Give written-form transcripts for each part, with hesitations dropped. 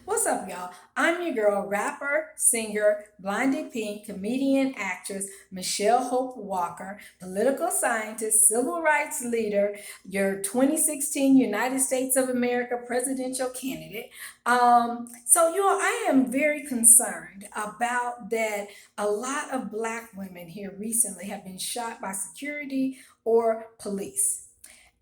What's up, y'all? I'm your girl, rapper, singer, Blondie Pink, comedian, actress, Michelle Hope Walker, political scientist, civil rights leader, your 2016 United States of America presidential candidate. So I am very concerned about that a lot of Black women here recently have been shot by security or police.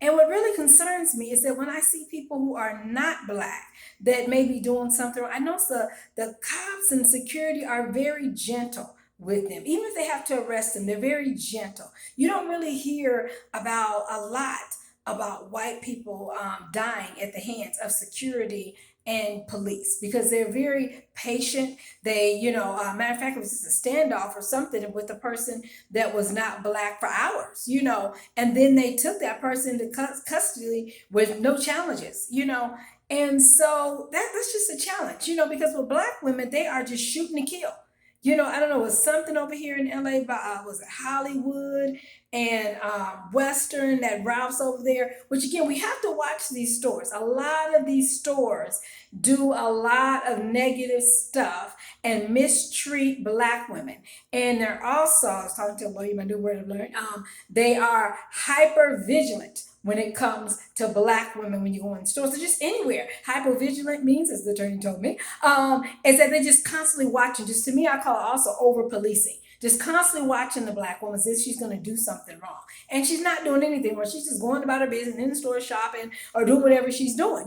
And what really concerns me is that when I see people who are not Black that may be doing something wrong, I know the cops and security are very gentle with them. Even if they have to arrest them, they're very gentle. You don't really hear about a lot about white people dying at the hands of security and police because they're very patient. Matter of fact, it was just a standoff or something with a person that was not Black for hours, and then they took that person to custody with no challenges. And so that's just a challenge, because with Black women, they are just shooting to kill. I don't know, it's something over here in LA by, was it Hollywood and Western, that Ralph's over there, which again, we have to watch these stores. A lot of these stores do a lot of negative stuff and mistreat Black women. And they're also, I was talking to a lawyer, my new word I've learned, they are hyper vigilant when it comes to Black women when you go in stores or just anywhere. Hyper vigilant means, as the attorney told me, is that they're just constantly watching. Just to me, I call it also over policing. Just constantly watching the Black woman as if she's going to do something wrong. And she's not doing anything wrong. She's just going about her business in the store shopping or doing whatever she's doing.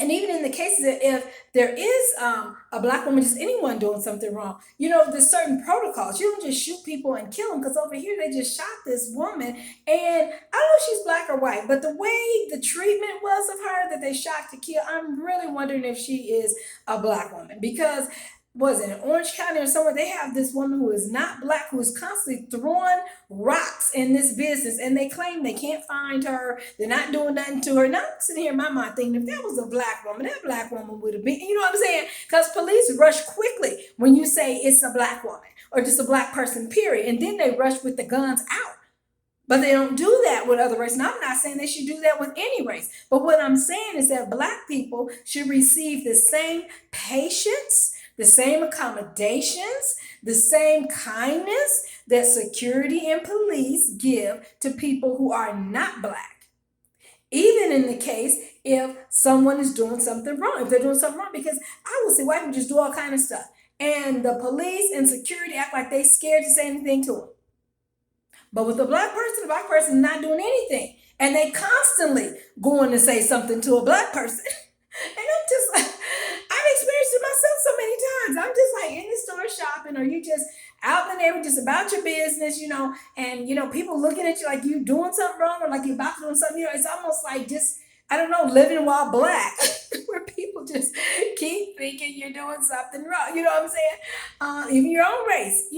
And even in the cases that if there is a Black woman, just anyone doing something wrong, there's certain protocols. You don't just shoot people and kill them, because over here they just shot this woman, and I don't know if she's Black or white, but the way the treatment was of her that they shot to kill, I'm really wondering if she is a Black woman, because was it in Orange County or somewhere, they have this woman who is not Black, who is constantly throwing rocks in this business, and they claim they can't find her, they're not doing nothing to her. Now I'm sitting here in my mind thinking, if that was a Black woman, that Black woman would have been, you know what I'm saying? Because police rush quickly when you say it's a Black woman or just a Black person, period, and then they rush with the guns out. But they don't do that with other races. And I'm not saying they should do that with any race. But what I'm saying is that Black people should receive the same patience, the same accommodations, the same kindness that security and police give to people who are not Black. Even in the case if someone is doing something wrong, if they're doing something wrong, because I will see white people just do all kind of stuff. And the police and security act like they scared to say anything to them. But with a the Black person is not doing anything. And they constantly going to say something to a Black person. And I'm just like, I've experienced it myself so many times. I'm just like in the store shopping, or you just out in the neighborhood just about your business, and people looking at you like you doing something wrong or like you're about to do something. It's almost like just, I don't know, living while Black, where people just keep thinking you're doing something wrong. You know what I'm saying? Even your own race.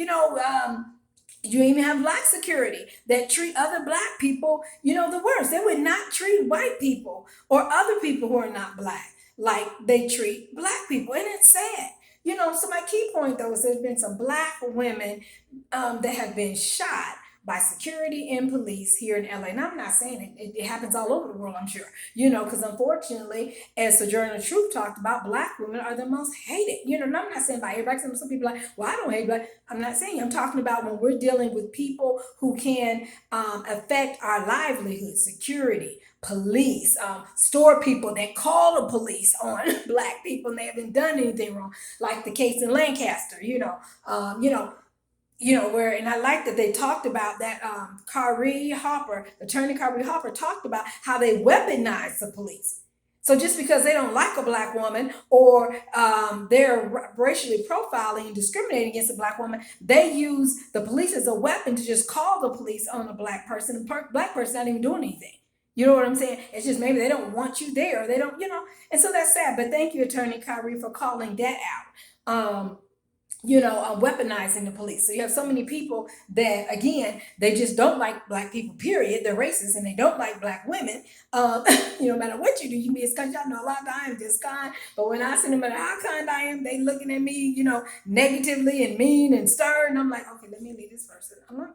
You even have Black security that treat other Black people, the worst. They would not treat white people or other people who are not Black like they treat Black people. And it's sad. So my key point though is there's been some Black women that have been shot by security and police here in LA. And I'm not saying it happens all over the world, I'm sure, because unfortunately, as Sojourner Truth talked about, Black women are the most hated. And I'm not saying by everybody. Some people are like, well, I don't hate Black. I'm not saying, I'm talking about when we're dealing with people who can affect our livelihood, security, police, store people that call the police on Black people and they haven't done anything wrong, like the case in Lancaster, um, you know, where, and I like that they talked about that attorney Kyrie Hopper talked about how they weaponize the police. So just because they don't like a Black woman or they're racially profiling and discriminating against a Black woman, they use the police as a weapon to just call the police on a Black person. Black person not even doing anything. You know what I'm saying? It's just maybe they don't want you there. Or they don't. And so that's sad. But thank you, Attorney Kyrie, for calling that out. Weaponizing the police. So you have so many people that, again, they just don't like Black people, period. They're racist and they don't like Black women. No matter what you do, you can be as kind. Y'all know a lot of times just kind. But when I see no matter how kind I am, they looking at me, negatively and mean and stern. I'm like, okay, let me leave this person. I'm not,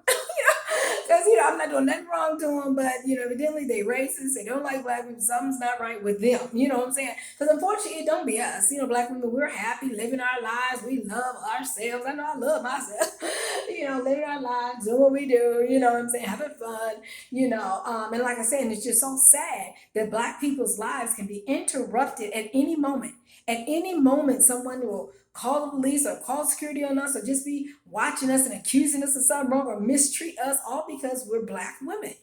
Because, I'm not doing nothing wrong to them, but, evidently they racist. They don't like black people. Something's not right with them. You know what I'm saying? Because unfortunately, it don't be us. Black women, we're happy living our lives. We love ourselves. I know I love myself. Living our lives, doing what we do. You know what I'm saying? Having fun. And like I said, and it's just so sad that black people's lives can be interrupted at any moment. At any moment, someone will call the police or call security on us or just be watching us and accusing us of something wrong or mistreat us all because we're black women.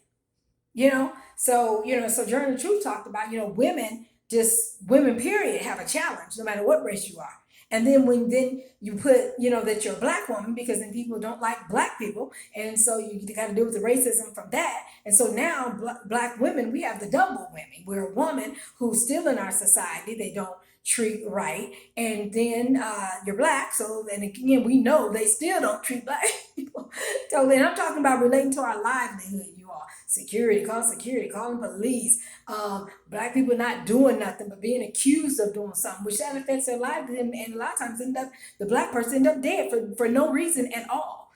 So Journey of Truth talked about, women period have a challenge no matter what race you are. And then when you put, that you're a black woman, because then people don't like black people. And so you got to deal with the racism from that. And so now black women, we have the double whammy. We're a woman who's still in our society. They don't treat right. And then you're black. So then again, we know they still don't treat black people. So then I'm talking about relating to our livelihood, you all. Security, calling police. Black people not doing nothing but being accused of doing something, which that affects their livelihood, and a lot of times the black person end up dead for no reason at all.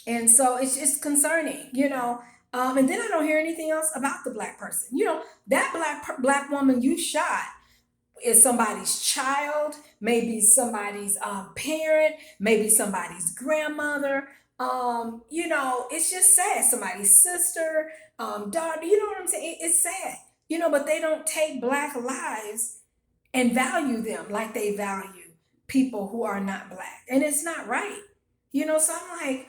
And so it's just concerning. And then I don't hear anything else about the black person. That black woman you shot is somebody's child, maybe somebody's parent, maybe somebody's grandmother. It's just sad. Somebody's sister, daughter. You know what I'm saying? It's sad. But they don't take black lives and value them like they value people who are not black, and it's not right. So I'm like,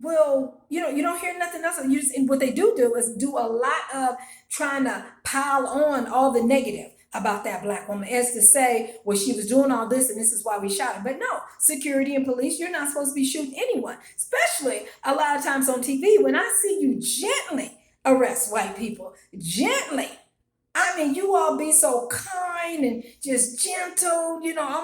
well, you don't hear nothing else. And what they do is do a lot of trying to pile on all the negative about that black woman, as to say, well, she was doing all this and this is why we shot her. But no, security and police, you're not supposed to be shooting anyone, especially a lot of times on TV. When I see you gently arrest white people, gently, I mean, you all be so kind and just gentle,